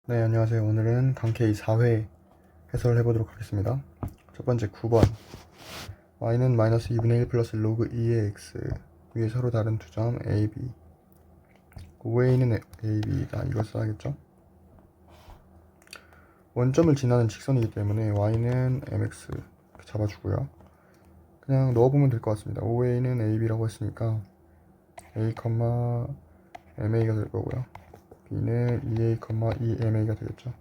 네, 안녕하세요. 오늘은 강K 4회 해설을 해보도록 하겠습니다. 첫 번째 9번 y는 마이너스 2분의 1 플러스 로그 2의 x 위에 서로 다른 두 점 a, b 5a는 a, b이다. 이걸 써야겠죠? 원점을 지나는 직선이기 때문에 y는 mx 이렇게 잡아주고요. 그냥 넣어보면 될 것 같습니다. 5a는 a, b라고 했으니까 a, ma가 될 거고요. b는 2a, 2ma가 되겠죠.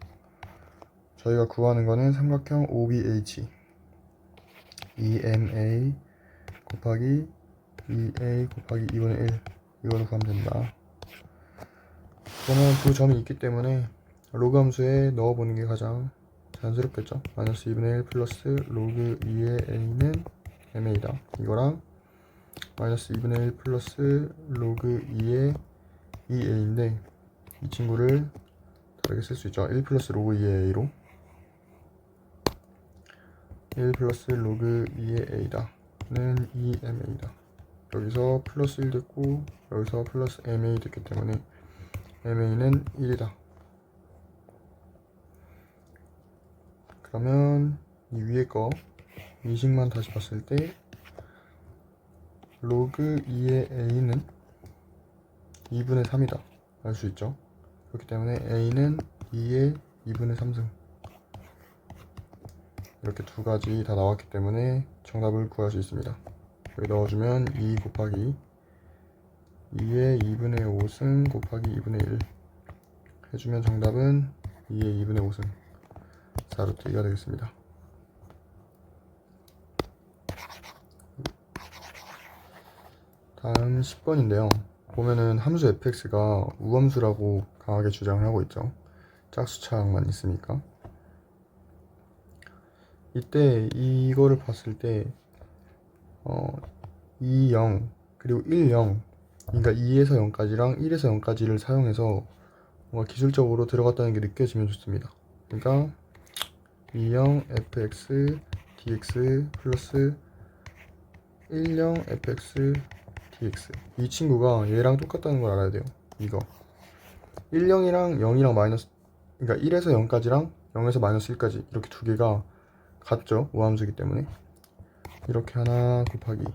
저희가 구하는 거는 삼각형 OBH 2ma 곱하기 2a 곱하기 2분의 1 이걸로 구하면 된다. 그러면 두 점이 있기 때문에 로그 함수에 넣어보는 게 가장 자연스럽겠죠. 마이너스 2분의 1 플러스 로그 2의 a는 ma다. 이거랑 마이너스 2분의 1 플러스 로그 2의 2a인데 이 친구를 다르게 쓸 수 있죠. 1 플러스 로그 2의 a로 1 플러스 로그 2의 a다 는 2ma다. 여기서 플러스 1 됐고 여기서 플러스 ma 됐기 때문에 ma는 1이다. 그러면 이 위에 거 인식만 다시 봤을 때 로그 2의 a는 2분의 3이다 알 수 있죠. 그렇기 때문에 a는 2의 2분의 3승 이렇게 두 가지 다 나왔기 때문에 정답을 구할 수 있습니다. 여기 넣어주면 2 곱하기 2의 2분의 5승 곱하기 2분의 1 해주면 정답은 2의 2분의 5승 4루트 2가 되겠습니다. 다음 10번인데요. 보면은 함수 fx가 우함수라고 강하게 주장을 하고 있죠. 짝수차항만 있으니까. 이때 이거를 봤을 때 2, 0 그리고 1, 0 그러니까 2에서 0까지랑 1에서 0까지를 사용해서 뭔가 기술적으로 들어갔다는 게 느껴지면 좋습니다. 그러니까 2, 0 fx dx 플러스 1, 0 fx dx 이 친구가 얘랑 똑같다는 걸 알아야 돼요. 이거 1, 0이랑 0이랑 마이너스 그러니까 1에서 0까지랑 0에서 마이너스 1까지 이렇게 두 개가 같죠. 우함수이기 때문에 이렇게 하나 곱하기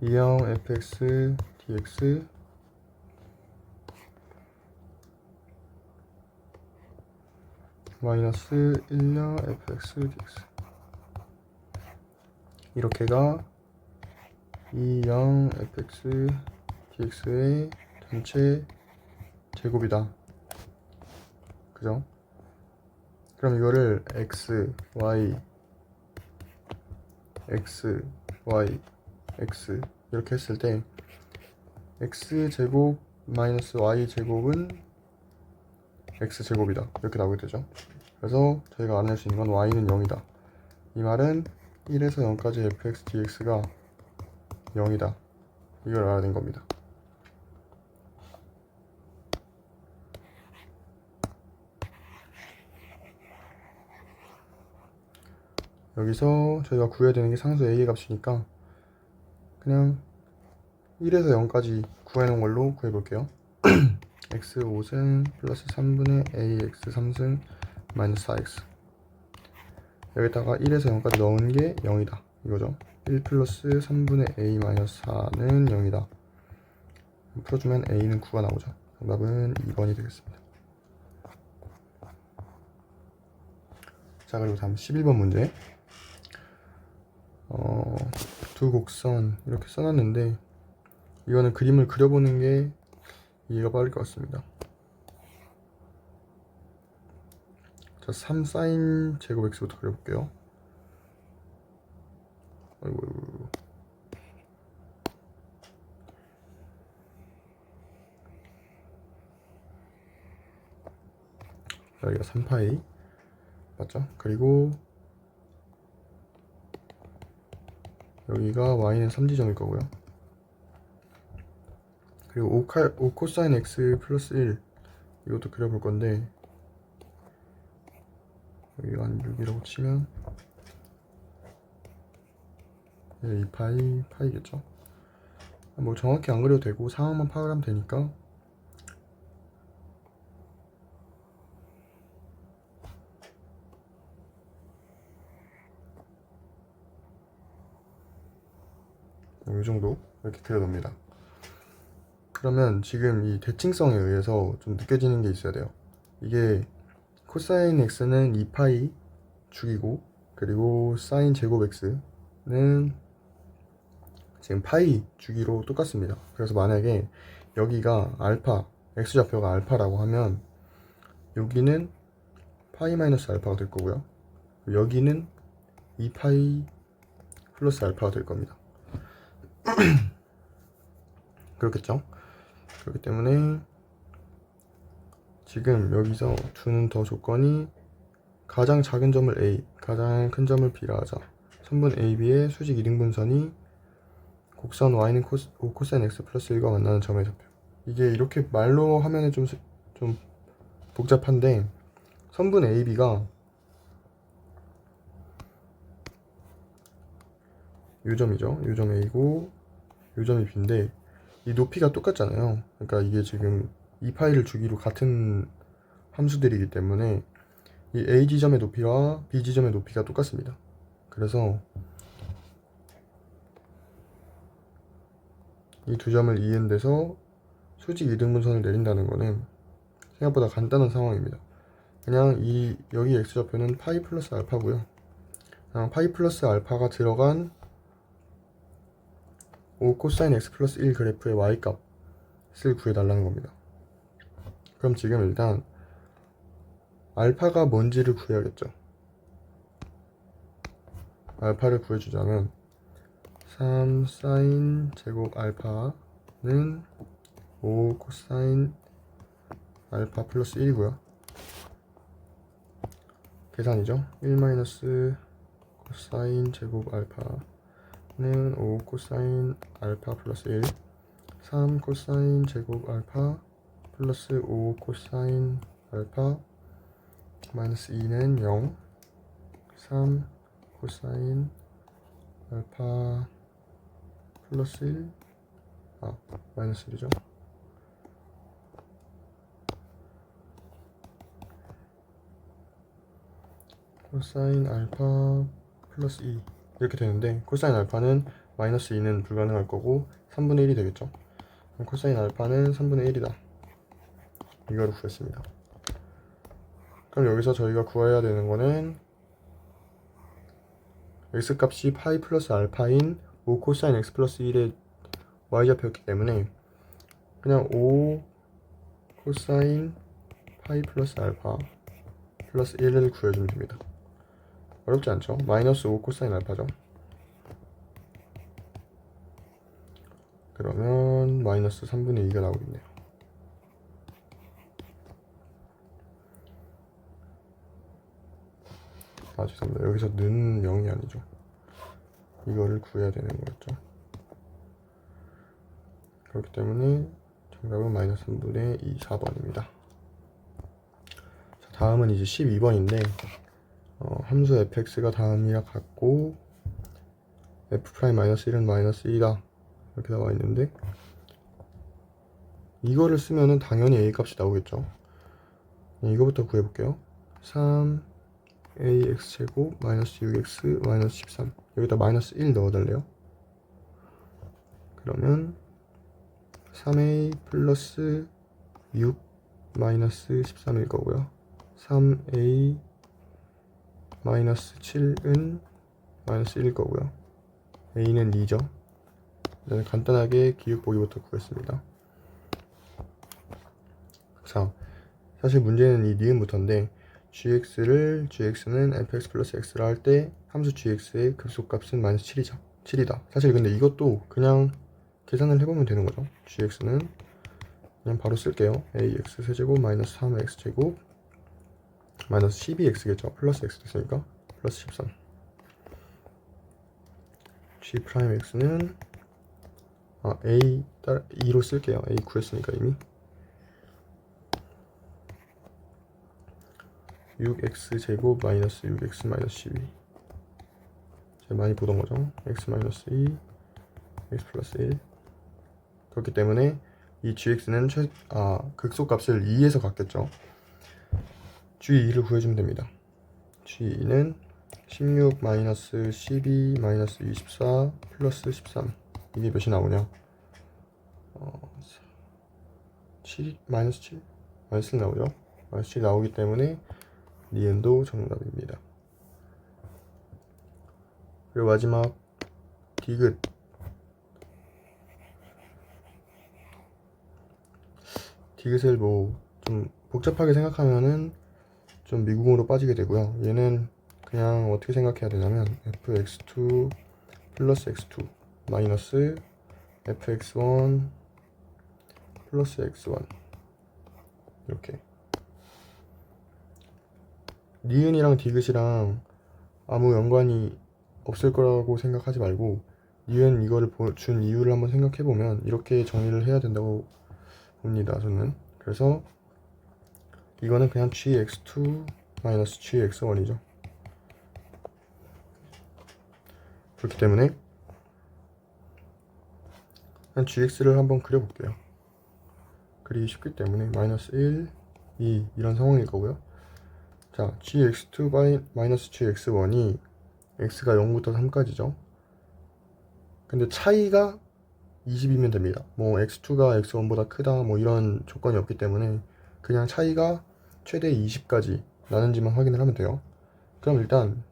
2형 fx dx 마이너스 1형 fx dx 이렇게가 2형 fx dx의 전체 제곱이다. 그죠? 그럼 이거를 x, y, x, y, x 이렇게 했을 때 x제곱 마이너스 y제곱은 x제곱이다 이렇게 나오게 되죠. 그래서 저희가 알아낼 수 있는 건 y는 0이다. 이 말은 1에서 0까지 fx dx가 0이다. 이걸 알아야 된 겁니다. 여기서 저희가 구해야 되는 게 상수 a의 값이니까 그냥 1에서 0까지 구해놓은 걸로 구해볼게요. x 5승 플러스 3분의 a x 3승 마이너스 4x 여기다가 1에서 0까지 넣은 게 0이다 이거죠. 1 플러스 3분의 a 마이너스 4는 0이다. 풀어주면 a는 9가 나오죠. 정답은 2번이 되겠습니다. 자, 그리고 다음 11번 문제. 두 곡선 이렇게 써놨는데 이거는 그림을 그려보는 게 이해가 빠를 것 같습니다. 자, 3 사인 제곱 x부터 그려볼게요. 아이고. 여기가 3파이 맞죠? 그리고 여기가 y는 3지점일 거고요. 그리고 5 코사인 x 플러스 1 이것도 그려볼 건데 여기가 한 6이라고 치면 2파이 파이겠죠. 뭐 정확히 안 그려도 되고 상황만 파악을 하면 되니까 이 정도 이렇게 그려놓습니다. 그러면 지금 이 대칭성에 의해서 좀 느껴지는 게 있어야 돼요. 이게 코사인 x는 2파이 죽이고, 그리고 사인 제곱 x는 지금 파이 주기로 똑같습니다. 그래서 만약에 여기가 알파, x좌표가 알파라고 하면 여기는 파이 마이너스 알파가 될 거고요. 여기는 2파이 플러스 알파가 될 겁니다. 그렇겠죠? 그렇기 때문에 지금 여기서 두는 더 조건이 가장 작은 점을 A, 가장 큰 점을 B라 하자. 선분 AB의 수직 2등분선이 곡선 Y는 코사인 X 플러스 1과 만나는 점의 좌표. 이게 이렇게 말로 하면은 좀 복잡한데, 선분 AB가 요 점이죠. 요 점 A고 요 점이 B인데 이 높이가 똑같잖아요. 그러니까 이게 지금 2파이를 주기로 같은 함수들이기 때문에 이 A 지점의 높이와 B 지점의 높이가 똑같습니다. 그래서 이 두 점을 이은 데서 수직 이등분선을 내린다는 거는 생각보다 간단한 상황입니다. 그냥 여기 x좌표는 파이 플러스 알파고요. 그냥 파이 플러스 알파가 들어간 5 코사인 x 플러스 1 그래프의 y값을 구해달라는 겁니다. 그럼 지금 일단 알파가 뭔지를 구해야겠죠. 알파를 구해주자면 3 사인 제곱 알파는 5 코사인 알파 플러스 1이고요. 계산이죠. 1 마이너스 코사인 제곱 알파는 5 코사인 알파 플러스 1, 3 코사인 제곱 알파 플러스 5 코사인 알파 마이너스 2는 0, 3 코사인 알파 플러스 1, 마이너스 1이죠. 코사인 알파 플러스 2 이렇게 되는데, 코사인 알파는 마이너스 2는 불가능할 거고 3분의 1이 되겠죠. 그럼 코사인 알파는 3분의 1이다. 이거를 구했습니다. 그럼 여기서 저희가 구해야 되는 거는 x값이 파이 플러스 알파인 5 코사인 x 플러스 1의 y좌표였기 때문에 그냥 5 코사인 파이 플러스 알파 플러스 1을 구해주면 됩니다. 어렵지 않죠? 마이너스 5 코사인 알파죠. 그러면 마이너스 3분의 2가 나오겠네요. 죄송합니다. 여기서 는 0이 아니죠. 이거를 구해야 되는 거였죠. 그렇기 때문에 정답은 마이너스 3분의 2, 4번입니다. 자, 다음은 이제 12번인데 함수 fx가 다음이랑 같고 f'-1은 마이너스 2다 이렇게 나와 있는데, 이거를 쓰면은 당연히 a 값이 나오겠죠. 이거부터 구해볼게요. 3ax 제곱 마이너스 6x 마이너스 13, 여기다 마이너스 1 넣어달래요. 그러면 3a 플러스 6 마이너스 13일 거고요. 3a 마이너스 7은 마이너스 1일 거고요. a는 2죠. 간단하게 기울보기부터 구했습니다. 자, 사실 문제는 이 니은부터인데 gx는 fx 플러스 x라 할 때 함수 gx의 급소값은 마이너스 7이다. 사실 근데 이것도 그냥 계산을 해보면 되는 거죠. gx는 그냥 바로 쓸게요. ax 세제곱 마이너스 3x 제곱 마이너스 12x겠죠. 플러스 x 됐으니까 플러스 13. g'x는 a 2로 쓸게요. a 구했으니까 이미 6x 제곱 마이너스 6x 마이너스 12. 제가 많이 보던 거죠. x 마이너스 2 x 플러스 1. 그렇기 때문에 이 gx는 극소값을 2에서 갖겠죠. g2를 구해주면 됩니다. g2는 16 마이너스 12 마이너스 24 플러스 13. 이게 몇이 나오냐? 7, 마이너스 7? 마이너스 7 나오죠? 마이너스 7 나오기 때문에 니은도 정답입니다. 그리고 마지막 디귿. 디귿을 뭐 좀 복잡하게 생각하면은 좀 미궁으로 빠지게 되고요. 얘는 그냥 어떻게 생각해야 되냐면 fx2 플러스 x2 마이너스 fx1 플러스 x1 이렇게. 니은이랑 디귿이랑 아무 연관이 없을 거라고 생각하지 말고 니은 이거를 준 이유를 한번 생각해 보면 이렇게 정리를 해야 된다고 봅니다. 저는. 그래서 이거는 그냥 gx2 마이너스 gx1이죠. 그렇기 때문에 그냥 gx를 한번 그려볼게요. 그리기 쉽기 때문에 마이너스 1, 2 이런 상황일 거고요. 자, gx2 마이너스 gx1이 x가 0부터 3까지죠. 근데 차이가 20이면 됩니다. 뭐 x2가 x1보다 크다 뭐 이런 조건이 없기 때문에 그냥 차이가 최대 20까지 나는지만 확인을 하면 돼요. 그럼 일단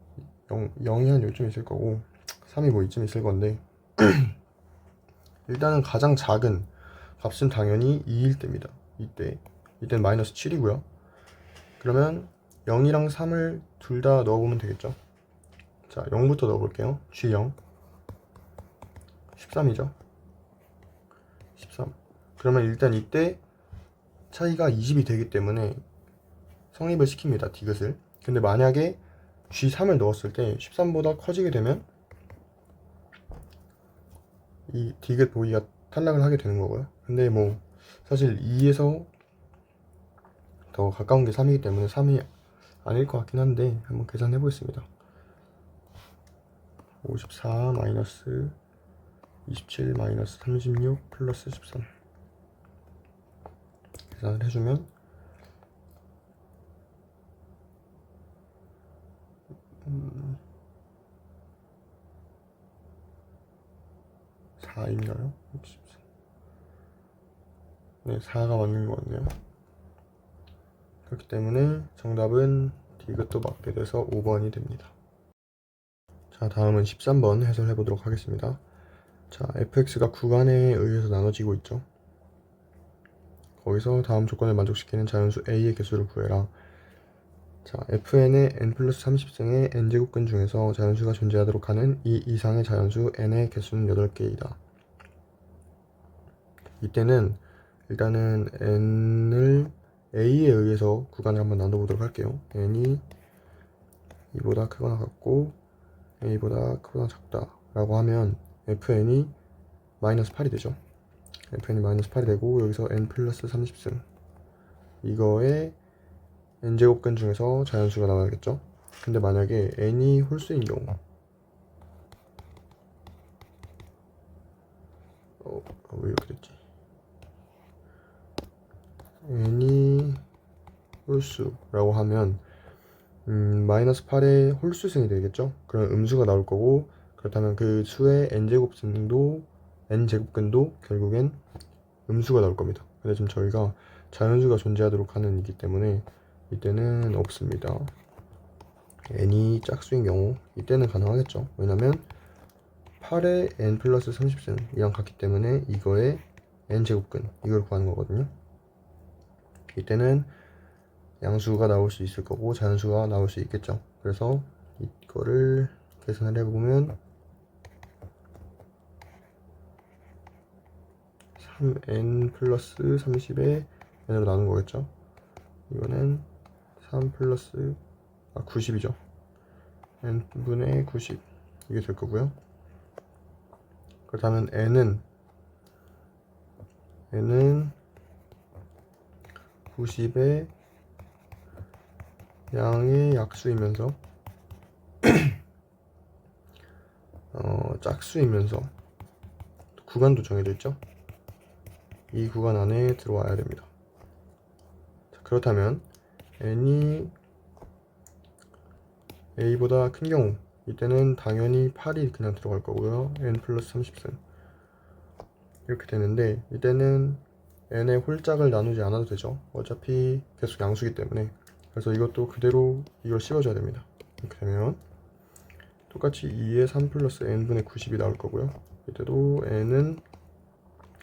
0이 한 요쯤 있을 거고 3이 뭐 이쯤 있을 건데 일단은 가장 작은 값은 당연히 2일 때입니다. 이때는 마이너스 7이고요. 그러면 0이랑 3을 둘 다 넣어보면 되겠죠. 자, 0부터 넣어볼게요. G0 13이죠. 13. 그러면 일단 이때 차이가 20이 되기 때문에 성립을 시킵니다. 디귿을. 근데 만약에 G3을 넣었을 때 13보다 커지게 되면 이 디귿 보기가 탈락을 하게 되는 거고요. 근데 뭐 사실 2에서 더 가까운 게 3이기 때문에 3이 아닐 것 같긴 한데 한번 계산해 보겠습니다. 54 마이너스 27 마이너스 36 플러스 13 계산을 해주면 4인가요? 네, 4가 맞는 것 같네요. 그렇기 때문에 정답은 디귿도 맞게 돼서 5번이 됩니다. 자, 다음은 13번 해설해 보도록 하겠습니다. 자, fx가 구간에 의해서 나눠지고 있죠. 거기서 다음 조건을 만족시키는 자연수 a의 개수를 구해라. 자, fn의 n 플러스 30승의 n제곱근 중에서 자연수가 존재하도록 하는 이 이상의 자연수 n의 개수는 8개이다. 이때는 일단은 n을 a에 의해서 구간을 한번 나눠보도록 할게요. n이 이보다 크거나 같고 a보다 크거나 작다 라고 하면 fn이 마이너스 8이 되죠. fn이 마이너스 8이 되고 여기서 n 플러스 30승 이거에 n제곱근 중에서 자연수가 나와야겠죠. 근데 만약에 n이 홀수인 경우 왜 이렇게 됐지? n이 홀수라고 하면 마이너스 8의 홀수승이 되겠죠. 그럼 음수가 나올 거고 그렇다면 그 수의 n제곱근도 결국엔 음수가 나올 겁니다. 근데 지금 저희가 자연수가 존재하도록 하는 이기 때문에 이때는 없습니다. n이 짝수인 경우 이때는 가능하겠죠. 왜냐면 8의 n 플러스 30승이랑 같기 때문에 이거의 n제곱근 이걸 구하는 거거든요. 이때는 양수가 나올 수 있을 거고 자연수가 나올 수 있겠죠. 그래서 이거를 계산을 해보면 3n 플러스 30에 n으로 나눈 거겠죠. 이거는 3 플러스 90이죠. n분의 90 이게 될 거고요. 그렇다면 n은 90의 양의 약수이면서 짝수이면서 구간도 정해져 있죠. 이 구간 안에 들어와야 됩니다. 자, 그렇다면 n이 a보다 큰 경우 이때는 당연히 8이 그냥 들어갈 거고요. n 플러스 30승 이렇게 되는데 이때는 n의 홀짝을 나누지 않아도 되죠. 어차피 계속 양수기 때문에. 그래서 이것도 그대로 이걸 씌워줘야 됩니다. 이렇게 되면 똑같이 2의 3 플러스 n분의 90이 나올 거고요. 이때도 n은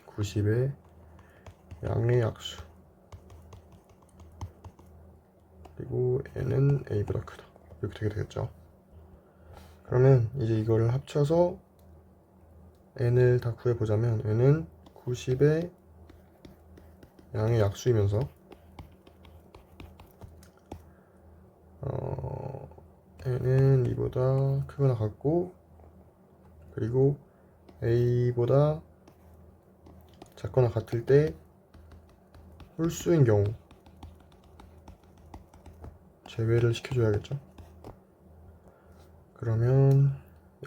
90의 양의 약수, 그리고 n은 a보다 크다. 이렇게 되게 되겠죠. 그러면 이제 이거를 합쳐서 n을 다 구해보자면 n은 90의 양의 약수이면서 n은 이보다 크거나 같고, 그리고 a보다 작거나 같을 때 홀수인 경우 제외를 시켜줘야겠죠. 그러면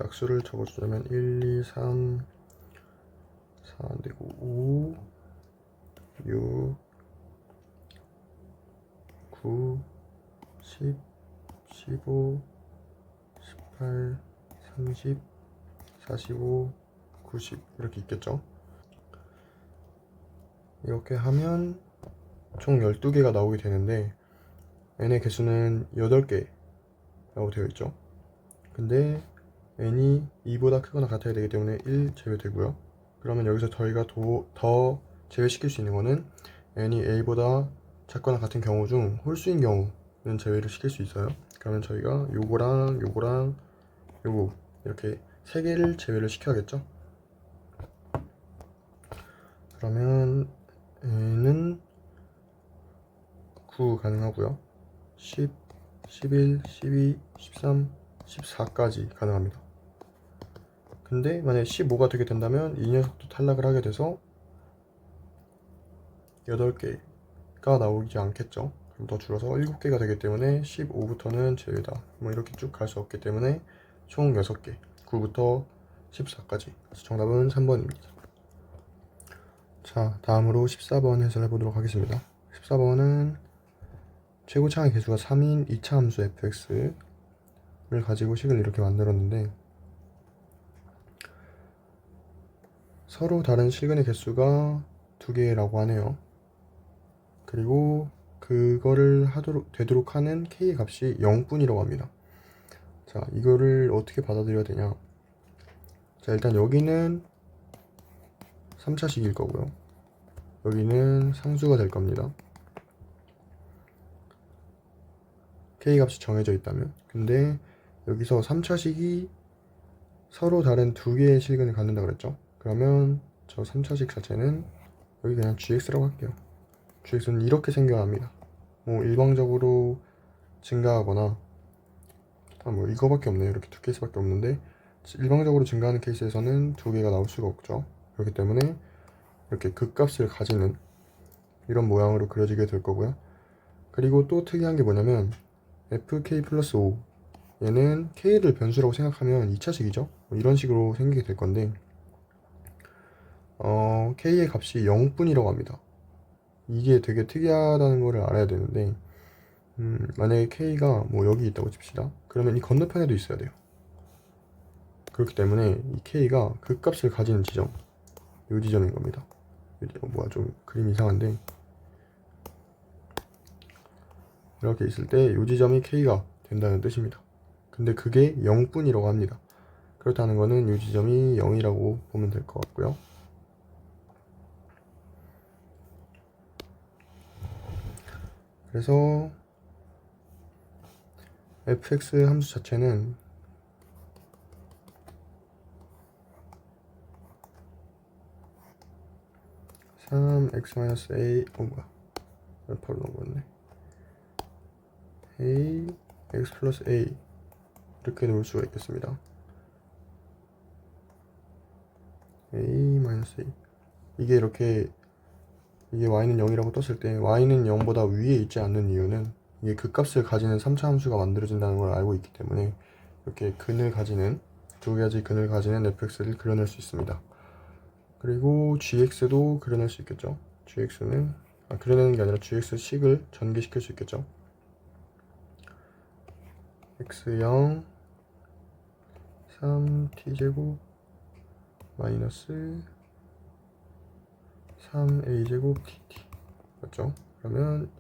약수를 적어주자면 1, 2, 3, 4 안되고 5, 6, 9, 10, 15, 18, 30, 45, 90 이렇게 있겠죠. 이렇게 하면 총 12개가 나오게 되는데 n의 개수는 8개라고 되어 있죠. 근데 n이 2보다 크거나 같아야 되기 때문에 1 제외되고요. 그러면 여기서 저희가 더 제외시킬 수 있는 거는 n이 a보다 작거나 같은 경우 중 홀수인 경우는 제외를 시킬 수 있어요. 그러면 저희가 요거랑 요거랑 요거 이렇게 3개를 제외를 시켜야겠죠. 그러면 n은 9 가능하고요. 10, 11, 12, 13, 14까지 가능합니다. 근데 만약에 15가 되게 된다면 이 녀석도 탈락을 하게 돼서 8개가 나오지 않겠죠. 그럼 더 줄어서 7개가 되기 때문에 15부터는 제외다. 뭐 이렇게 쭉 갈 수 없기 때문에 총 6개, 9부터 14까지. 그래서 정답은 3번입니다. 자, 다음으로 14번 해설해 보도록 하겠습니다. 14번은 최고차의 개수가 3인 2차 함수 fx를 가지고 식을 이렇게 만들었는데 서로 다른 실근의 개수가 2개라고 하네요. 그리고 그거를 되도록 하는 k의 값이 0뿐이라고 합니다. 자, 이거를 어떻게 받아들여야 되냐. 자, 일단 여기는 3차식일 거고요. 여기는 상수가 될 겁니다. k 값이 정해져 있다면. 근데 여기서 3차식이 서로 다른 2개의 실근을 갖는다 그랬죠. 그러면 저 3차식 자체는 여기 그냥 gx라고 할게요. gx는 이렇게 생겨납니다. 뭐 일방적으로 증가하거나 뭐 이거밖에 없네요. 이렇게 2케이스밖에 없는데 일방적으로 증가하는 케이스에서는 2개가 나올 수가 없죠. 그렇기 때문에 이렇게 극값을 가지는 이런 모양으로 그려지게 될 거고요. 그리고 또 특이한 게 뭐냐면 fk 플러스 5 얘는 k를 변수라고 생각하면 2차식이죠. 뭐 이런 식으로 생기게 될 건데 k의 값이 0뿐이라고 합니다. 이게 되게 특이하다는 거를 알아야 되는데 만약에 k가 뭐 여기 있다고 칩시다. 그러면 이 건너편에도 있어야 돼요. 그렇기 때문에 이 k가 극값을 가지는 지점, 이 지점인 겁니다. 뭐야, 좀 그림이 이상한데 이렇게 있을 때 이 지점이 k가 된다는 뜻입니다. 근데 그게 0뿐이라고 합니다. 그렇다는 거는 이 지점이 0이라고 보면 될 것 같고요. 그래서 fx 함수 자체는 (3x-a) 뭐야, 바로 넘어갔네. a x 플러스 a 이렇게 놓을 수가 있겠습니다. a-a 이게 이렇게 이게 y는 0이라고 떴을 때 y는 0보다 위에 있지 않는 이유는 이게 극값을 가지는 3차 함수가 만들어진다는 걸 알고 있기 때문에 이렇게 근을 가지는 2가지 근을 가지는 fx를 그려낼 수 있습니다. 그리고 gx도 그려낼 수 있겠죠. gx는 그려내는 게 아니라 gx식을 전개시킬 수 있겠죠. x0 3t제곱 마이너스 3a제곱 dt 맞죠? 그러면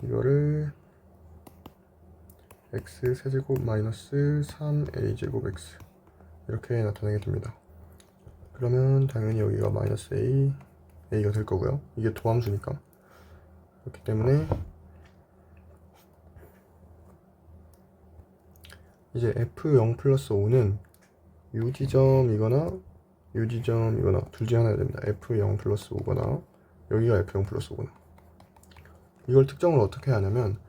이거를 x 세제곱 마이너스 3a제곱 x 이렇게 나타내게 됩니다. 그러면 당연히 여기가 마이너스 a가 될 거고요. 이게 도함수니까. 그렇기 때문에 이제 f0 플러스 5는 u지점이거나 u지점이거나 둘 중에 하나여야 됩니다. f0 플러스 5거나 여기가 f0 플러스 5거나. 이걸 특정을 어떻게 하냐면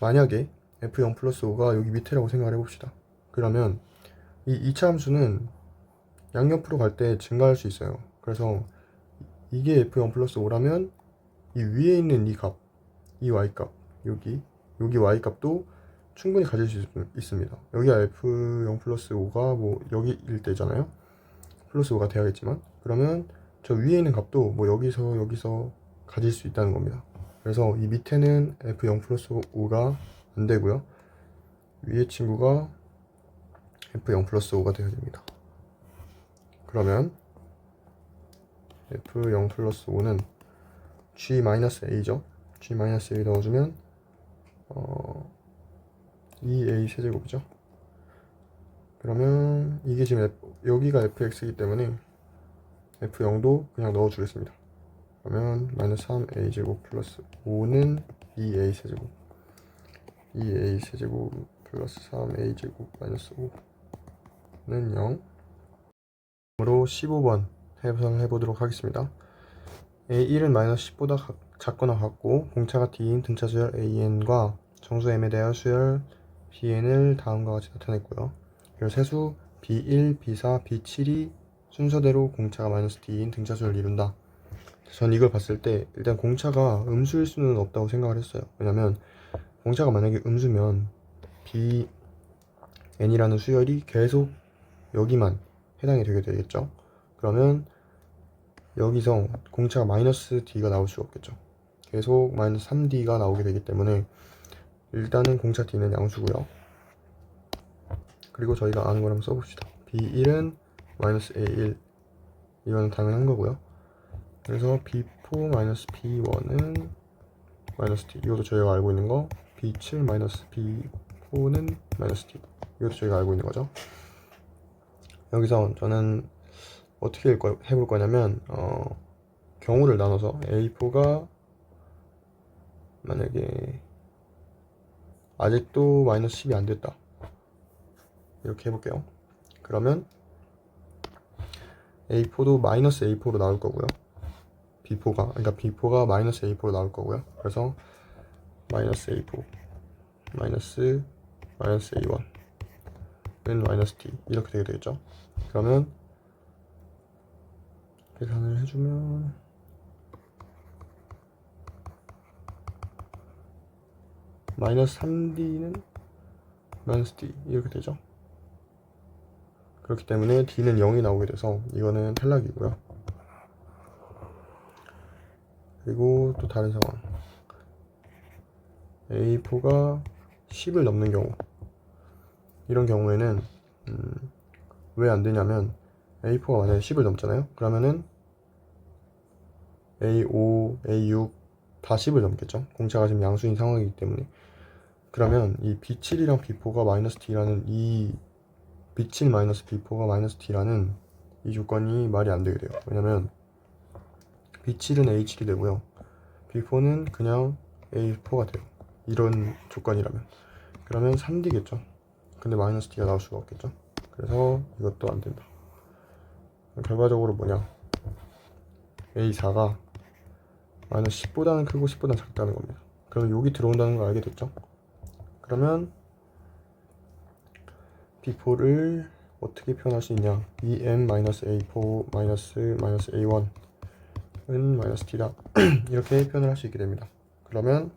만약에 f0 플러스 5가 여기 밑에라고 생각을 해봅시다. 그러면 이 2차 함수는 양옆으로 갈 때 증가할 수 있어요. 그래서 이게 f0 플러스 5라면 이 위에 있는 이 값, 이 y값, 여기 y값도 충분히 가질 수 있습니다. 여기가 f0 플러스 5가 뭐 여기일 때잖아요. 플러스 5가 돼야겠지만 그러면 저 위에 있는 값도 뭐 여기서 가질 수 있다는 겁니다. 그래서 이 밑에는 f0 플러스 5가 안 되고요. 위에 친구가 f0 플러스 5가 되어야 됩니다. 그러면 f0 플러스 5는 g-a죠. g-a 넣어주면 2a 세제곱이죠. 그러면 이게 지금 여기가 fx이기 때문에 f0도 그냥 넣어주겠습니다. 그러면 마이너스 3a 제곱 플러스 5는 2a 세제곱 2a 세제곱 플러스 3a 제곱 마이너스 5는 0. 으로 15번 해석을 해보도록 하겠습니다. a1은 마이너스 10보다 작거나 같고 공차가 d인 등차 수열 an과 정수 m에 대하여 수열 bn을 다음과 같이 나타냈고요. 그리고 세수 b1, b4, b7이 순서대로 공차가 마이너스 d인 등차 수열을 이룬다. 전 이걸 봤을 때 일단 공차가 음수일 수는 없다고 생각을 했어요. 왜냐면 공차가 만약에 음수면 bn이라는 수열이 계속 여기만 해당이 되게 되겠죠. 그러면 여기서 공차가 마이너스 d가 나올 수가 없겠죠. 계속 마이너스 3d가 나오게 되기 때문에 일단은 공차 d는 양수고요. 그리고 저희가 아는 걸 한번 써봅시다. b1은 마이너스 a1 이건 당연한 거고요. 그래서 b4 마이너스 b1은 마이너스 d 이것도 저희가 알고 있는 거. b7 마이너스 b4는 마이너스 d 이것도 저희가 알고 있는 거죠. 여기서 저는 어떻게 해볼 거냐면 경우를 나눠서 A4가 만약에 아직도 마이너스 10이 안 됐다 이렇게 해볼게요. 그러면 A4도 마이너스 A4로 나올 거고요. 그러니까 B4가 마이너스 A4로 나올 거고요. 그래서 마이너스 A4 마이너스 A1은 마이너스 D 이렇게 되게 되겠죠. 그러면 계산을 해주면 마이너스 3D는 마이너스 D 이렇게 되죠. 그렇기 때문에 D는 0이 나오게 돼서 이거는 탈락이고요. 그리고 또 다른 상황 A4가 10을 넘는 경우 이런 경우에는 왜 안 되냐면 A4가 만약에 10을 넘잖아요. 그러면은 A5, A6 다 10을 넘겠죠. 공차가 지금 양수인 상황이기 때문에. 그러면 이 B7이랑 B4가 마이너스 D라는 이 B7 마이너스 B4가 마이너스 D라는 이 조건이 말이 안 되게 돼요. 왜냐면 B7은 A7이 되고요. B4는 그냥 A4가 돼요. 이런 조건이라면. 그러면 3D겠죠. 근데 마이너스 D가 나올 수가 없겠죠. 그래서 이것도 안 된다. 결과적으로 뭐냐. A4가 마이너스 10보다는 크고 10보다는 작다는 겁니다. 그러면 여기 들어온다는 걸 알게 됐죠. 그러면 B4를 어떻게 표현할 수 있냐. EM-A4 A1은 마이너스 D다. 이렇게 표현을 할 수 있게 됩니다. 그러면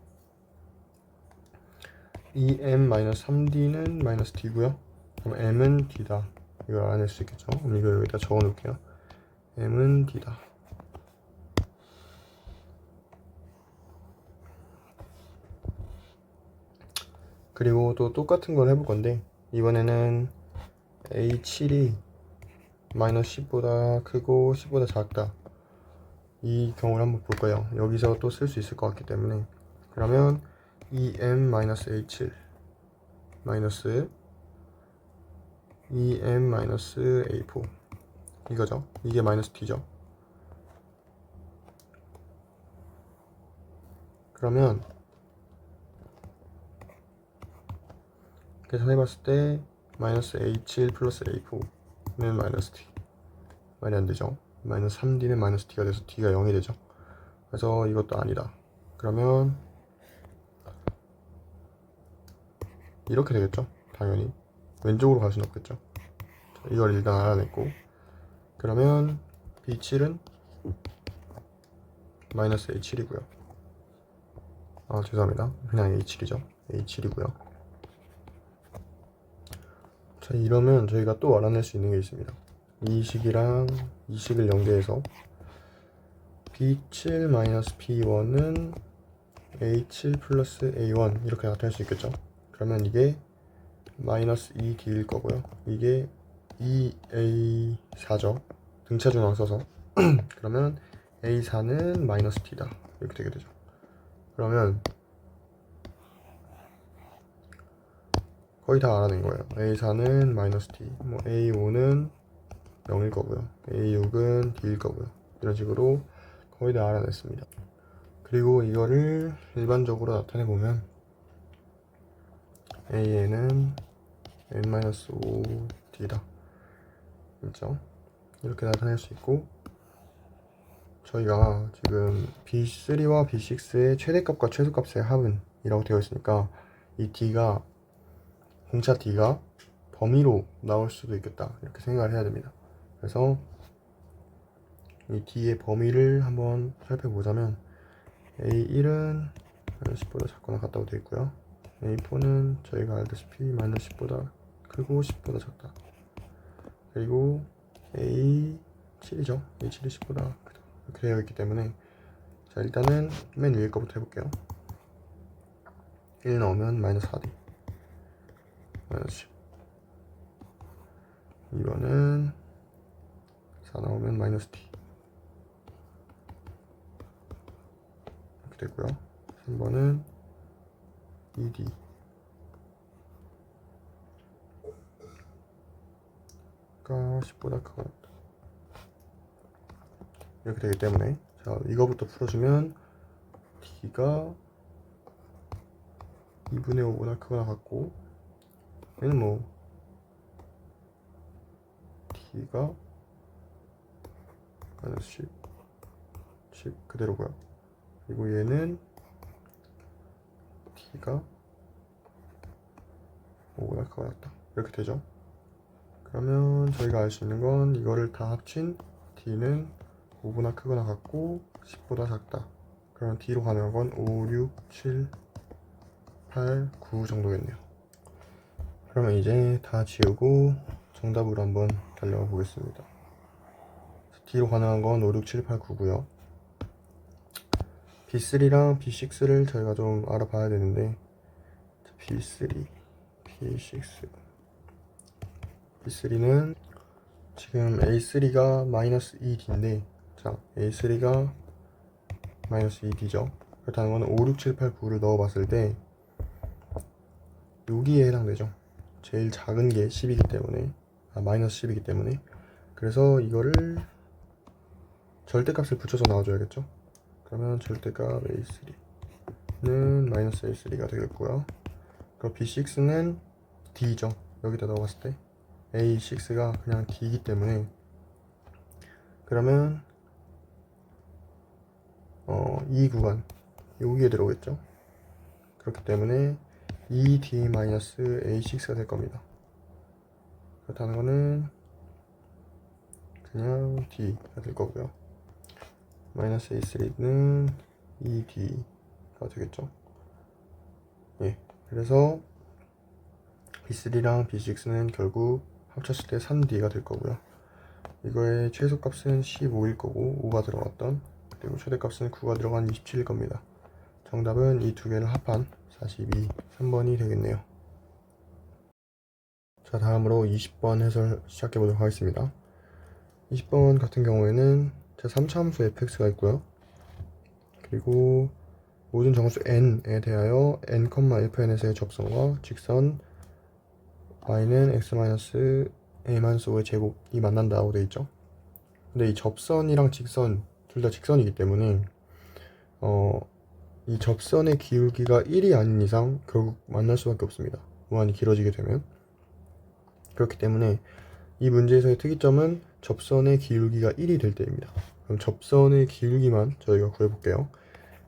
EM-3D는 마이너스 D고요. 그럼 M은 D다. 이걸 알아낼 수 있겠죠. 그럼 이거 여기다 적어 놓을게요. M은 D다. 그리고 또 똑같은 걸 해볼 건데 이번에는 A7이 마이너스 10보다 크고 10보다 작다 이 경우를 한번 볼 거예요. 여기서 또 쓸 수 있을 것 같기 때문에. 그러면 EM-A7 마이너스 EM-A4 이거죠. 이게 마이너스 T죠. 그러면 계산해봤을 때 마이너스 A7 플러스 A4는 마이너스 T 말이 안되죠. 마이너스 3D는 마이너스 T가 돼서 D가 0이 되죠. 그래서 이것도 아니다. 그러면 이렇게 되겠죠. 당연히 왼쪽으로 갈 수는 없겠죠. 자, 이걸 일단 알아냈고, 그러면 B7은 마이너스 A7이고요. 아 죄송합니다. 그냥 A7이죠. A7이고요. 자, 이러면 저희가 또 알아낼 수 있는 게 있습니다. 이 식이랑 이 식을 연계해서 B7-B1은 A7 플러스 A1 이렇게 나타낼 수 있겠죠. 그러면 이게 마이너스 2D일 거고요. 이게 2A4죠. 등차 중앙 써서 그러면 A4는 마이너스 T다 이렇게 되게 되죠. 그러면 거의 다 알아낸 거예요. A4는 마이너스 T, 뭐 A5는 0일 거고요. A6은 D일 거고요. 이런 식으로 거의 다 알아냈습니다. 그리고 이거를 일반적으로 나타내 보면 A에는 n-5D다. 그렇죠? 이렇게 나타낼 수 있고, 저희가 지금 B3와 B6의 최대값과 최소값의 합은 이라고 되어 있으니까 이 D가 공차 D가 범위로 나올 수도 있겠다 이렇게 생각을 해야 됩니다. 그래서 이 D의 범위를 한번 살펴보자면 A1은 마이너스 10보다 작거나 같다고 되어 있고요. A4는 저희가 알다시피 마이너스 10보다 크고 10보다 작다. 그리고 A7이죠. A7이 10보다 크다. 이렇게 되어 있기 때문에, 자 일단은 맨 위에 거부터 해볼게요. 1 넣으면 마이너스 4D 마이너스 10. 2번은 4 나오면 마이너스 T 이렇게 되고요. 3번은 2D 가 10보다 크거나 이렇게 되기 때문에, 자 이거부터 풀어주면 D가 2분의 5보다 크거나 같고, 얘는 뭐 D가 마이너스 10 그대로고요. 그리고 얘는 D가 5보다 크거나 같다 이렇게 되죠. 그러면 저희가 알 수 있는 건 이거를 다 합친 D는 5보다 크거나 같고 10보다 작다. 그러면 D로 가능한 건 5, 6, 7, 8, 9 정도겠네요. 그러면 이제 다 지우고 정답으로 한번 달려가 보겠습니다. D로 가능한 건 5, 6, 7, 8, 9고요. B3랑 B6를 저희가 좀 알아봐야 되는데, B3, B6, B3는 지금 A3가 마이너스 2D인데, 자 A3가 마이너스 2D죠. 그렇다는 건 5, 6, 7, 8, 9를 넣어봤을 때 여기에 해당되죠. 제일 작은 게 10이기 때문에, 마이너스 10이기 때문에. 그래서 이거를 절대값을 붙여서 나와줘야겠죠. 그러면 절대값 A3는 마이너스 A3가 되겠고요. 그럼 B6는 D죠. 여기다 넣어봤을 때 A6가 그냥 D이기 때문에, 그러면 이 구간 여기에 들어오겠죠. 그렇기 때문에 ED-A6가 될 겁니다. 그렇다는 거는 그냥 D가 될 거고요. 마이너스 A3는 ED가 되겠죠. 예, 그래서 B3랑 B6는 결국 합쳤을 때 3D가 될 거고요. 이거의 최소값은 15일 거고 5가 들어갔던, 그리고 최대값은 9가 들어간 27일 겁니다. 정답은 이 두 개를 합한 42, 3번이 되겠네요. 자, 다음으로 20번 해설 시작해 보도록 하겠습니다. 20번 같은 경우에는 자, 3차 함수 fx가 있고요. 그리고 모든 정수 n에 대하여 n, fn에서의 접선과 직선 y는 x-a-5의 제곱이 만난다고 되어 있죠. 근데 이 접선이랑 직선 둘 다 직선이기 때문에 이 접선의 기울기가 1이 아닌 이상 결국 만날 수밖에 없습니다. 무한히 길어지게 되면. 그렇기 때문에 이 문제에서의 특이점은 접선의 기울기가 1이 될 때입니다. 그럼 접선의 기울기만 저희가 구해볼게요.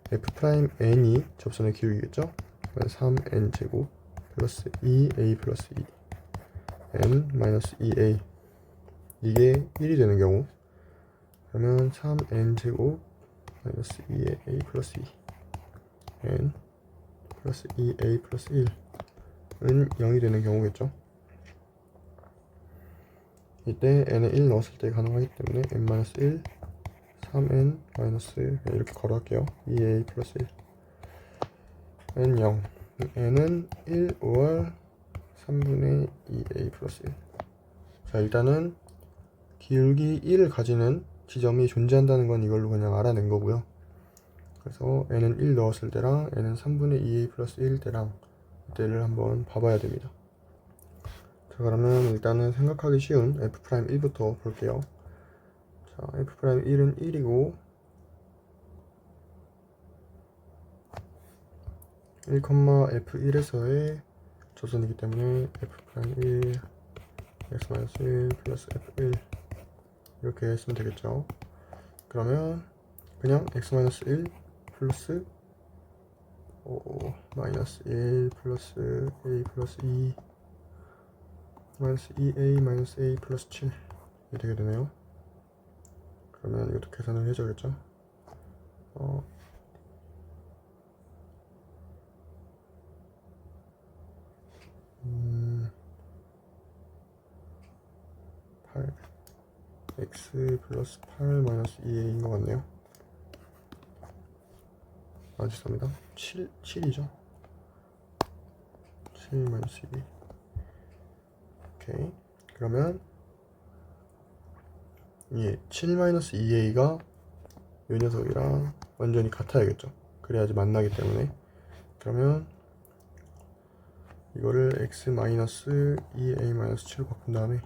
f'n이 접선의 기울기겠죠? 3n 제곱 플러스 2a 플러스 2 n 마이너스 2a 이게 1이 되는 경우, 그러면 3n 제곱 마이너스 2a 플러스 2 n 플러스 2a 플러스 1은 0이 되는 경우겠죠. 이때 n에 1 넣었을 때 가능하기 때문에 n-1 3n 마이너스 이렇게 걸어갈게요. 2a 플러스 1 n 0 n은 1, 5월 3분의 2a 플러스 1. 자, 일단은 기울기 1을 가지는 지점이 존재한다는 건 이걸로 그냥 알아낸 거고요. 그래서 n은 1 넣었을 때랑 n은 3분의 2a 플러스 1 때랑 이때를 한번 봐봐야 됩니다. 자, 그러면 일단은 생각하기 쉬운 f'1부터 볼게요. 자, f'1은 1이고 1, f1에서의 접선이기 때문에 f'1 x-1 플러스 f1 이렇게 쓰면 되겠죠. 그러면 그냥 x-1 플러스 마이너스 1 플러스 a 플러스 2 마이너스 2a 마이너스 a 플러스 7 이렇게 되게 되네요. 그러면 이것도 계산을 해줘야겠죠. 8 x 플러스 8 마이너스 2a인 것 같네요. 죄송합니다. 7이죠. 7 마이너스 2. 오케이. 그러면 7 마이너스 2a가 이 녀석이랑 완전히 같아야겠죠. 그래야지 만나기 때문에. 그러면 이거를 x 마이너스 2a 마이너스 7로 바꾼 다음에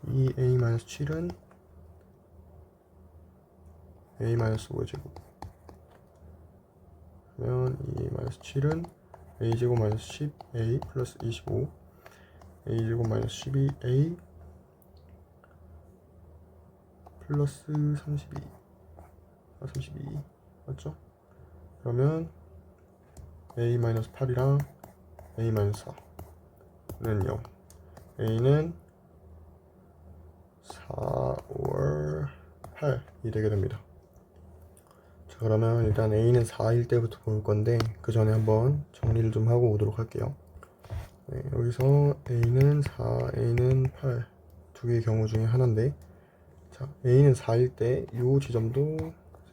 2a 마이너스 7은 a 마이너스 5의 제곱, 그러면 2a 마이너스 7은 a 제곱 마이너스 10 a 플러스 25 a 제곱 마이너스 12 a 플러스 32 맞죠? 그러면 a 마이너스 8이랑 a 마이너스 4는 0, a는 4, 5월 8이 되게 됩니다. 자, 그러면 일단 a는 4일 때부터 볼 건데 그 전에 한번 정리를 좀 하고 오도록 할게요. 네, 여기서 a는 4, a는 8 두 개의 경우 중에 하나인데, 자, a는 4일 때 이 지점도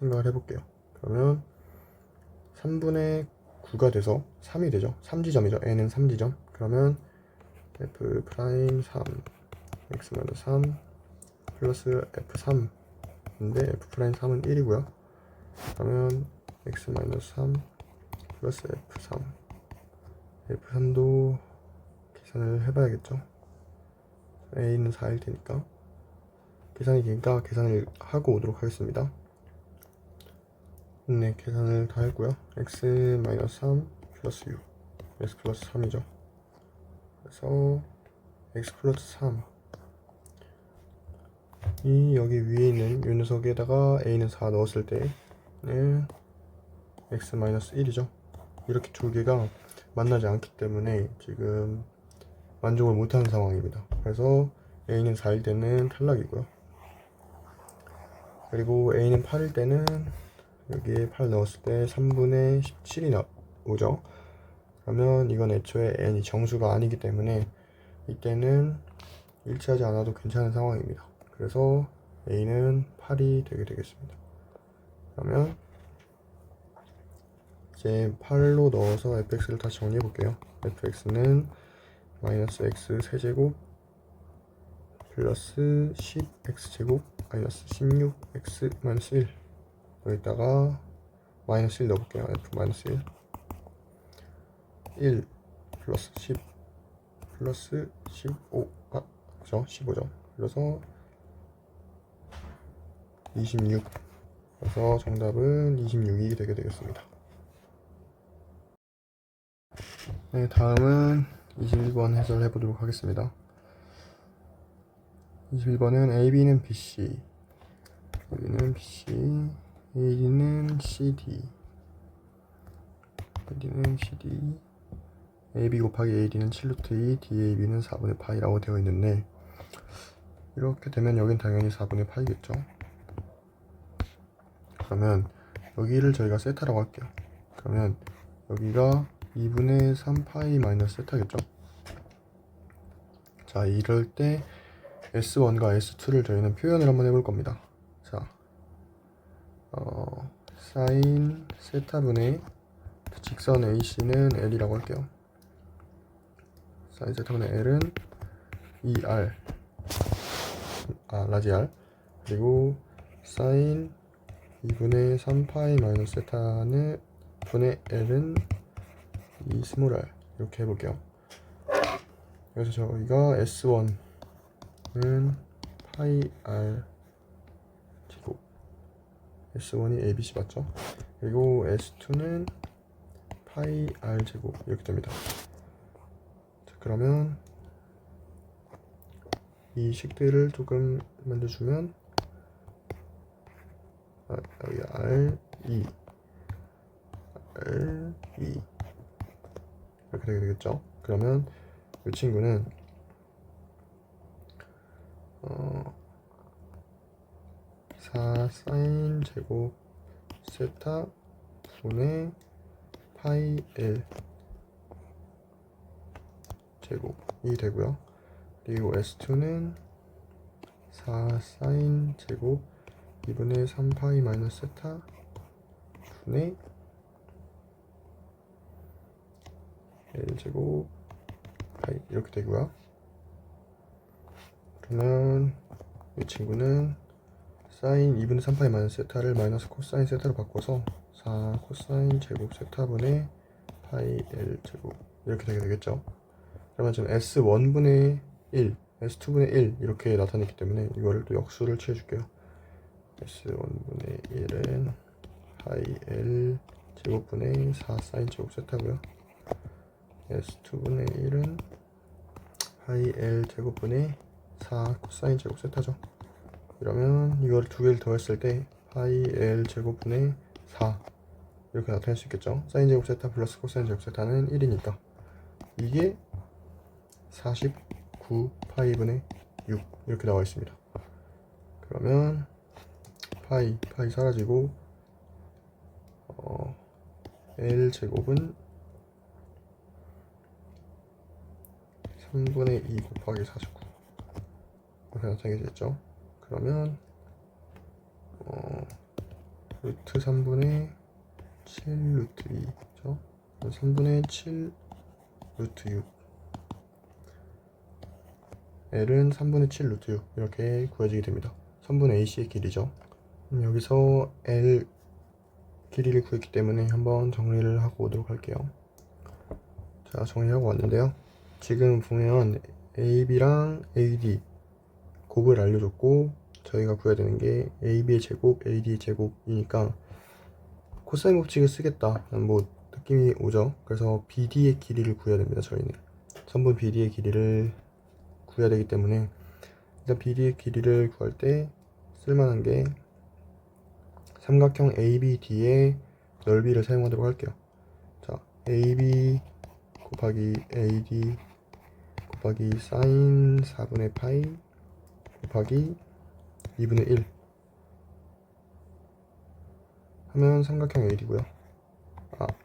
생각을 해볼게요. 그러면 3분의 9가 돼서 3이 되죠. 3지점이죠. n은 3지점. 그러면 f 프라임 3 x-3 플러스 f3인데 f 프라임 3은 1이고요. 그러면 x-3 플러스 f3 f3도 계산을 해봐야겠죠. a는 4일 테니까 계산이 기니까 계산을 하고 오도록 하겠습니다. 네, 계산을 다 했고요. x-3 플러스 6 x 플러스 3이죠. 그래서 x 플러스 3 이 여기 위에 있는 이 녀석에다가 a는 4 넣었을 때는 x 마이너스 1이죠. 이렇게 두 개가 만나지 않기 때문에 지금 만족을 못하는 상황입니다. 그래서 a는 4일 때는 탈락이고요. 그리고 a는 8일 때는 여기에 8 넣었을 때 3분의 17이 나오죠. 그러면 이건 애초에 n이 정수가 아니기 때문에 이때는 일치하지 않아도 괜찮은 상황입니다. 그래서 a는 8이 되게 되겠습니다. 그러면 이제 8로 넣어서 fx를 다시 정리해 볼게요. fx는 마이너스 x 세제곱 플러스 10x 제곱 마이너스 16x 마이너스 1 여기다가 마이너스 1 넣어볼게요. f 마이너스 1 플러스 10 플러스 15 그죠? 15죠. 그래서 26 그래서 정답은 26이 되게 되겠습니다. 네, 다음은 21번 해설해 보도록 하겠습니다. 21번은 AB는 BC, 여기는 BC, AD는 CD, AD는 CD, AB 곱하기 AD는 7루트 2, DAB는 4분의 파이라고 되어 있는데, 이렇게 되면 여긴 당연히 4분의 파이겠죠. 그러면 여기를 저희가 세타라고 할게요. 그러면 여기가 2분의 3파이 마이너스 세타겠죠. 자, 이럴 때 S1과 S2를 저희는 표현을 한번 해볼 겁니다. 자, 사인 세타분의 직선 AC는 L이라고 할게요. 사인 세타분의 L은 2R 라지 R, 그리고 사인 2분의 3파이 마이너스 세타는 분의 L은 2 스몰 r 이렇게 해볼게요. 그래서 저희가 S1은 파이 R 제곱, S1이 ABC 맞죠? 그리고 S2는 파이 R 제곱 이렇게 됩니다. 자, 그러면 이 식들을 조금 만들어주면 여기 R2 이렇게 되게 되겠죠. 그러면 이 친구는 4 사인 제곱 세타 분의 파이 L 제곱이 되고요. 그리고 S2는 4 사인 제곱 2분의 3파이 마이너스 세타 분의 L 제곱 파이 이렇게 되고요. 그러면 이 친구는 사인 2분의 3파이 마이너스 세타를 마이너스 코사인 세타로 바꿔서 4 코사인 제곱 세타분의 파이 L 제곱 이렇게 되게 되겠죠. 그러면 지금 S1분의 1, S2분의 1 이렇게 나타냈기 때문에 이거를 또 역수를 취해줄게요. S1분의 1은 파이 L 제곱분의 4 사인 제곱 세타고요. S2분의 1은 파이 L 제곱분의 4 코사인 제곱 세타죠. 이러면 이거를 두 개를 더했을 때 파이 L 제곱분의 4 이렇게 나타낼 수 있겠죠. 사인 제곱 세타 플러스 코사인 제곱 세타는 1이니까 이게 49 파이분의 6 이렇게 나와 있습니다. 그러면 파이 사라지고 L 제곱은 3분의 2 곱하기 49 이렇게 나타나게 됐죠. 그러면 루트 3분의 7 루트 2죠. 3분의 7 루트 6 L은 3분의 7 루트 6 이렇게 구해지게 됩니다. 3분의 AC의 길이죠. 여기서 L 길이를 구했기 때문에 한번 정리를 하고 오도록 할게요. 자, 정리하고 왔는데요. 지금 보면 AB랑 AD 곱을 알려줬고 저희가 구해야 되는 게 AB의 제곱, AD의 제곱이니까 코사인 법칙을 쓰겠다 뭐 느낌이 오죠. 그래서 BD의 길이를 구해야 됩니다. 저희는 선분 BD의 길이를 구해야 되기 때문에 일단 BD의 길이를 구할 때 쓸만한 게 삼각형 ABD의 넓이를 사용하도록 할게요. 자, AB 곱하기 AD 곱하기 사인 4분의 파이 곱하기 2분의 1 하면 삼각형 AD고요.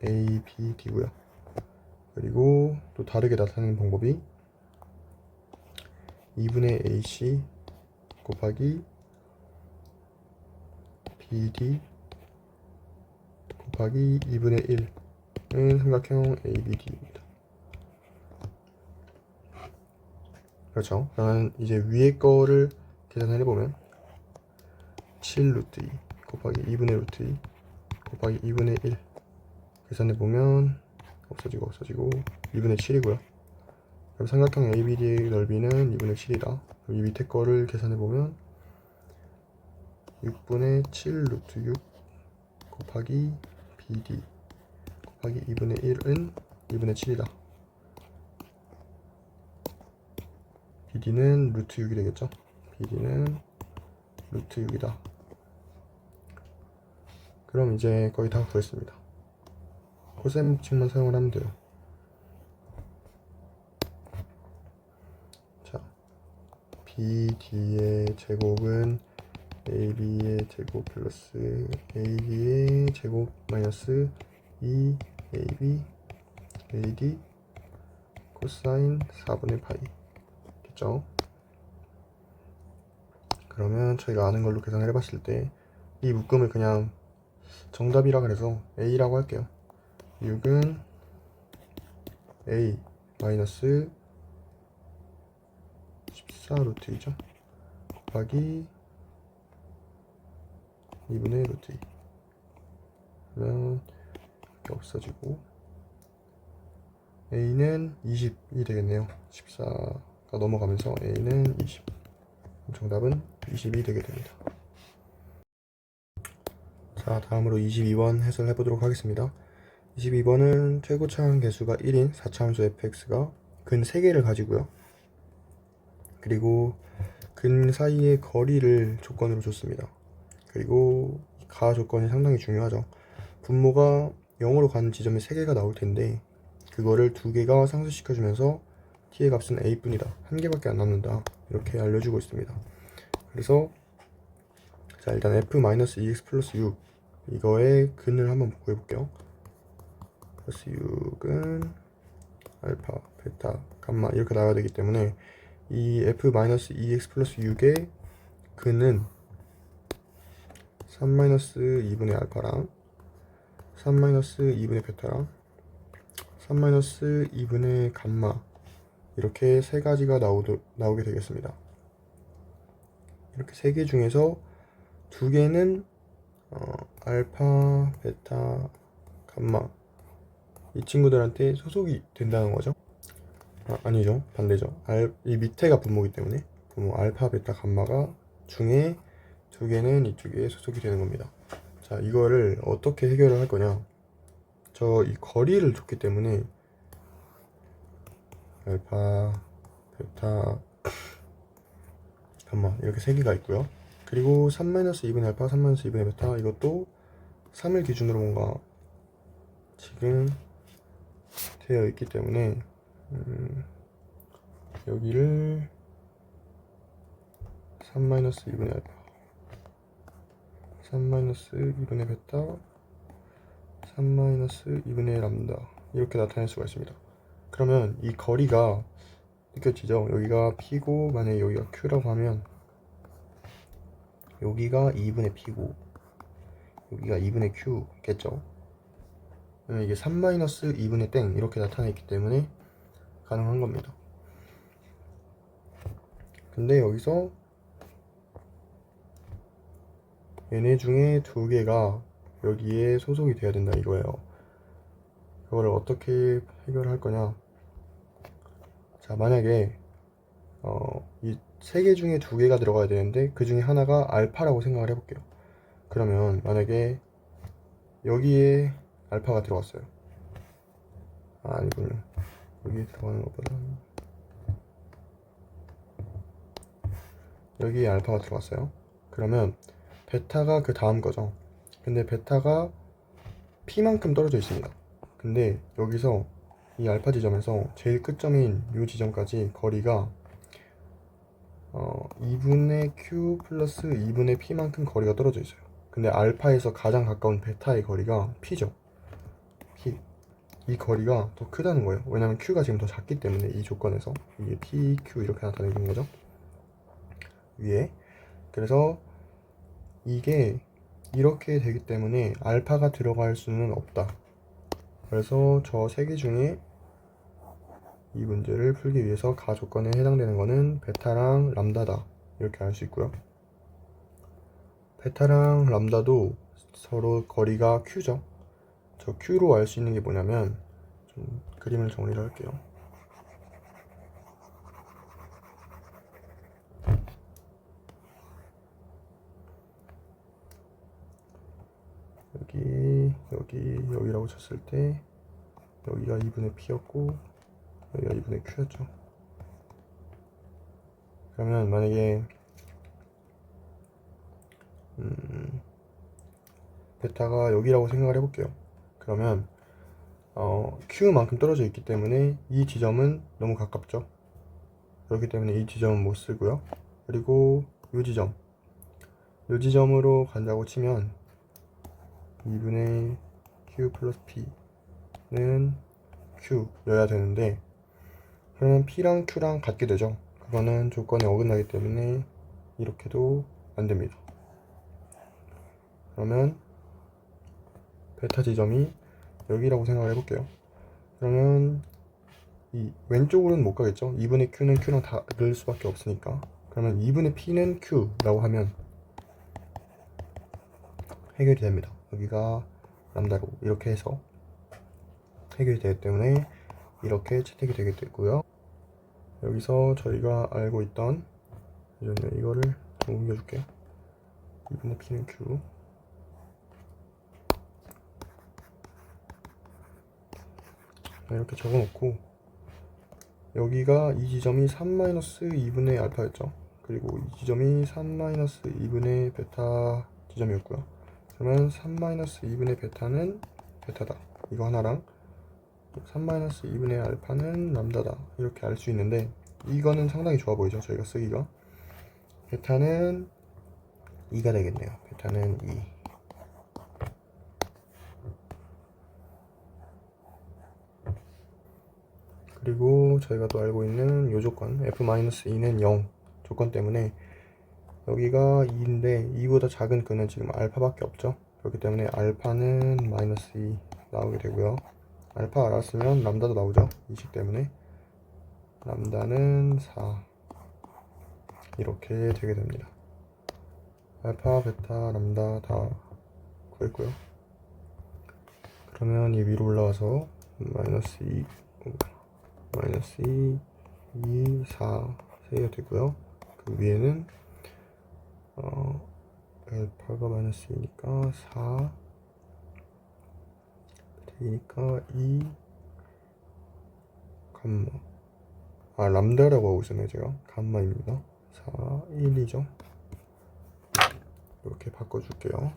ABD고요. 그리고 또 다르게 나타내는 방법이 2분의 AC 곱하기 BD 곱하기 2분의 1은 삼각형 ABD입니다. 그렇죠. 그러면 이제 위에 거를 계산을 해보면 7 루트 2 곱하기 2분의 루트 2 곱하기 2분의 1 계산해보면 없어지고 2분의 7이고요. 그럼 삼각형 ABD의 넓이는 2분의 7이다. 이 밑에 거를 계산해보면 6분의 7 루트 6 곱하기 BD 곱하기 2분의 1은 2분의 7이다. BD는 루트 6이 되겠죠. BD는 루트 6이다. 그럼 이제 거의 다 구했습니다. 코사인 법칙만 사용을 하면 돼요. 자, BD의 제곱은 AB의 제곱 플러스 AD의 제곱 마이너스 2AB AD 코사인 4분의 파이 겠죠. 그러면 저희가 아는 걸로 계산을 해봤을 때 이 묶음을 그냥 정답이라 그래서 A라고 할게요. 6은 A 마이너스 14 루트 2죠. 곱하기 2분의 루트 2 그러면 이렇게 없어지고 A는 20이 되겠네요. 14가 넘어가면서 A는 20 정답은 20이 되게 됩니다. 자, 다음으로 22번 해설해 보도록 하겠습니다. 22번은 최고차항 개수가 1인 4차함수 fx가 근 3개를 가지고요. 그리고 근 사이의 거리를 조건으로 줬습니다. 그리고 가 조건이 상당히 중요하죠. 분모가 0으로 가는 지점이 3개가 나올 텐데 그거를 2개가 상수시켜주면서 t의 값은 a뿐이다. 1개밖에 안 남는다. 이렇게 알려주고 있습니다. 그래서 자, 일단 f-2x 플러스 6 이거의 근을 한번 구해볼게요. 플러스 6은 알파, 베타, 감마 이렇게 나와야 되기 때문에 이 f-2x 플러스 6의 근은 3-2분의 알파랑 3-2분의 베타랑 3-2분의 감마 이렇게 세 가지가 나오게 되겠습니다. 이렇게 세 개 중에서 두 개는 알파, 베타, 감마 이 친구들한테 소속이 된다는 거죠. 아니죠. 반대죠. 이 밑에가 분모이기 때문에 분모 알파, 베타, 감마가 중에 두 개는 이쪽에 소속이 되는 겁니다. 자, 이거를 어떻게 해결을 할 거냐. 저 이 거리를 줬기 때문에 알파, 베타, 감마 이렇게 세 개가 있고요. 그리고 3-2분의 알파, 3-2분의 베타 이것도 3을 기준으로 뭔가 지금 되어 있기 때문에 여기를 3-2분의 알파 3-2분의 베타 3-2분의 람다 이렇게 나타낼 수가 있습니다. 그러면 이 거리가 느껴지죠? 여기가 P고 만약에 여기가 Q라고 하면 여기가 2분의 P고 여기가 2분의 Q겠죠? 그러면 이게 3-2분의 땡 이렇게 나타내기 때문에 가능한 겁니다. 근데 여기서 얘네 중에 두 개가 여기에 소속이 돼야 된다 이거예요. 그거를 어떻게 해결할 거냐. 자, 만약에 이 세 개 중에 두 개가 들어가야 되는데 그 중에 하나가 알파라고 생각을 해볼게요. 그러면 만약에 여기에 알파가 들어갔어요. 아니군요. 여기에 들어가는 것보다 여기에 알파가 들어갔어요. 그러면 베타가 그 다음 거죠. 근데 베타가 P만큼 떨어져 있습니다. 근데 여기서 이 알파 지점에서 제일 끝점인 이 지점까지 거리가 2분의 Q 플러스 2분의 P만큼 거리가 떨어져 있어요. 근데 알파에서 가장 가까운 베타의 거리가 P죠. P. 이 거리가 더 크다는 거예요. 왜냐면 Q가 지금 더 작기 때문에 이 조건에서 이게 P, Q 이렇게 나타내는 거죠. 위에. 그래서 이게 이렇게 되기 때문에 알파가 들어갈 수는 없다. 그래서 저 세 개 중에 이 문제를 풀기 위해서 가 조건에 해당되는 거는 베타랑 람다다 이렇게 알 수 있고요. 베타랑 람다도 서로 거리가 q죠. 저 q로 알 수 있는 게 뭐냐면, 좀 그림을 정리를 할게요. 여기라고 쳤을 때 여기가 2분의 p였고 여기가 2분의 q였죠. 그러면 만약에 베타가 여기라고 생각을 해볼게요. 그러면 q만큼 떨어져 있기 때문에 이 지점은 너무 가깝죠. 그렇기 때문에 이 지점은 못 쓰고요. 그리고 이 지점으로 간다고 치면 2분의 q 플러스 p는 q여야 되는데, 그러면 p랑 q랑 같게 되죠. 그거는 조건에 어긋나기 때문에 이렇게도 안 됩니다. 그러면 베타 지점이 여기라고 생각을 해볼게요. 그러면 이 왼쪽으로는 못 가겠죠. 2분의 q는 q랑 다를 수밖에 없으니까. 그러면 2분의 p는 q라고 하면 해결이 됩니다. 여기가 람다로 이렇게 해서 해결이 되기 때문에 이렇게 채택이 되게 되고요. 여기서 저희가 알고 있던 이거를 좀 옮겨줄게요. 2분의 p는 q, 이렇게 적어놓고, 여기가 이 지점이 3-2분의 알파였죠. 그리고 이 지점이 3-2분의 베타 지점이었고요. 그러면 3-2분의 베타는 베타다, 이거 하나랑 3-2분의 알파는 람다다, 이렇게 알 수 있는데, 이거는 상당히 좋아 보이죠, 저희가 쓰기가. 베타는 2가 되겠네요. 베타는 2. 그리고 저희가 또 알고 있는 이 조건, f-2는 0 조건 때문에 여기가 2인데 2보다 작은 끈은 지금 알파밖에 없죠. 그렇기 때문에 알파는 -2 나오게 되고요. 알파 알았으면 람다도 나오죠, 이식 때문에. 람다는 4 이렇게 되게 됩니다. 알파, 베타, 람다 다 구했고요. 그러면 이 위로 올라와서 -2 2, 4 세개가 되고요. 그 위에는 알파가 -2니까 4, D니까 2, 감마. 람다라고 하고 있었네요, 제가. 감마입니다. 4, 1이죠. 이렇게 바꿔줄게요.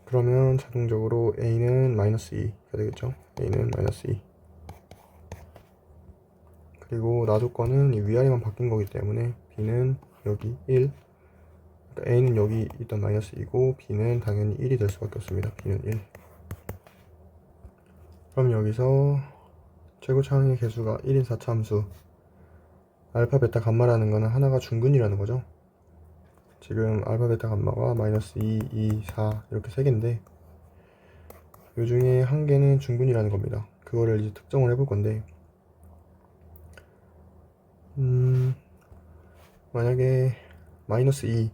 그러면 자동적으로 A는 -2가 되겠죠. A는 -2. 그리고 나 조건은 이 위아래만 바뀐 거기 때문에 B는 여기 1. 그러니까 A는 여기 일단 -2고 B는 당연히 1이 될 수밖에 없습니다. B는 1. 그럼 여기서 최고차항의 개수가 1인 4차함수 알파, 베타, 감마라는 거는 하나가 중근이라는 거죠. 지금 알파, 베타, 감마가 -2, 2, 4 이렇게 세 개인데, 이 중에 한 개는 중근이라는 겁니다. 그거를 이제 특정을 해볼 건데, 만약에 -2가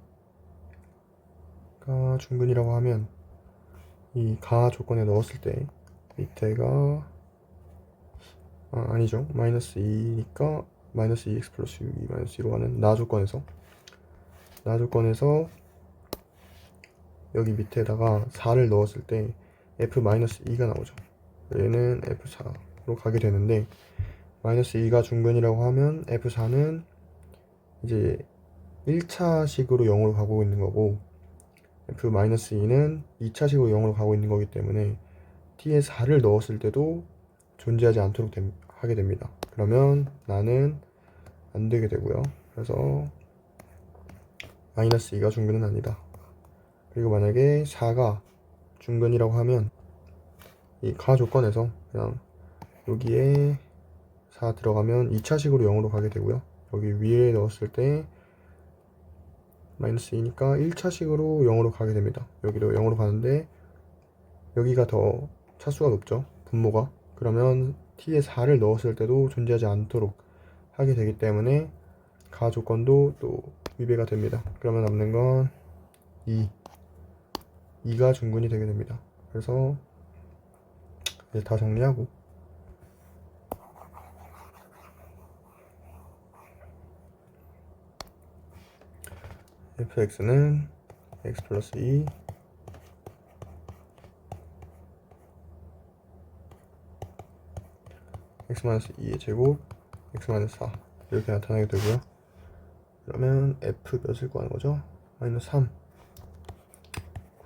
중근이라고 하면 이 가 조건에 넣었을 때 밑에가 아니죠. -2니까 -2x 플러스 6이 -2로 가는 나 조건에서 여기 밑에다가 4를 넣었을 때 f-2가 나오죠. 얘는 f4로 가게 되는데, -2가 중근이라고 하면 f4는 이제 1차식으로 0으로 가고 있는 거고, f-2는 2차식으로 0으로 가고 있는 거기 때문에 t에 4를 넣었을 때도 존재하지 않도록 하게 됩니다. 그러면 나는 안 되게 되고요. 그래서 -2가 중근은 아니다. 그리고 만약에 4가 중근이라고 하면 이 가 조건에서 그냥 여기에 4 들어가면 2차식으로 0으로 가게 되고요. 여기 위에 넣었을 때 -2니까 1차식으로 0으로 가게 됩니다. 여기도 0으로 가는데 여기가 더 차수가 높죠, 분모가. 그러면 t에 4를 넣었을 때도 존재하지 않도록 하게 되기 때문에 가 조건도 또 위배가 됩니다. 그러면 남는 건 2가 중근이 되게 됩니다. 그래서 이제 다 정리하고 fx는 x 플러스 2 x 마이너스 2의 제곱 x 마이너스 4 이렇게 나타나게 되고요. 그러면 f 몇을 구하는 거죠? 마이너스 3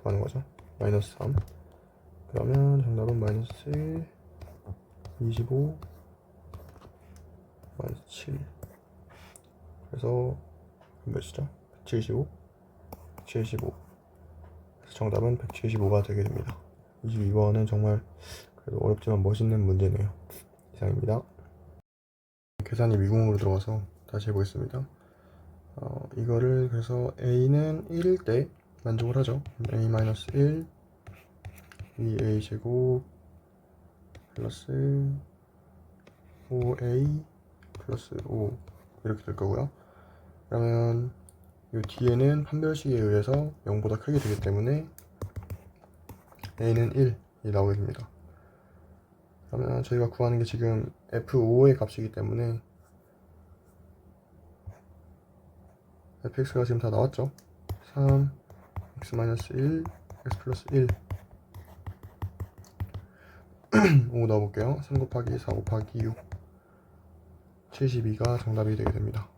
구하는 거죠. 마이너스 3. 그러면 정답은 마이너스 25 마이너스 7. 그래서 몇이죠? 175. 175. 그래서 정답은 175가 되게 됩니다. 22번은 정말 그래도 어렵지만 멋있는 문제네요. 이상입니다. 계산이 미궁으로 들어가서 다시 해보겠습니다. 이거를 그래서 a는 1일 때 만족을 하죠. a-1 2a 제곱 플러스 5a 플러스 5 이렇게 될 거고요. 그러면 이 뒤에는 판별식에 의해서 0보다 크게 되기 때문에 a는 1이 나오게 됩니다. 그러면 저희가 구하는 게 지금 f5의 값이기 때문에 fx가 지금 다 나왔죠. 3 x-1 x 플러스 1 5 넣어볼게요. 3 곱하기 4 곱하기 6 72가 정답이 되게 됩니다.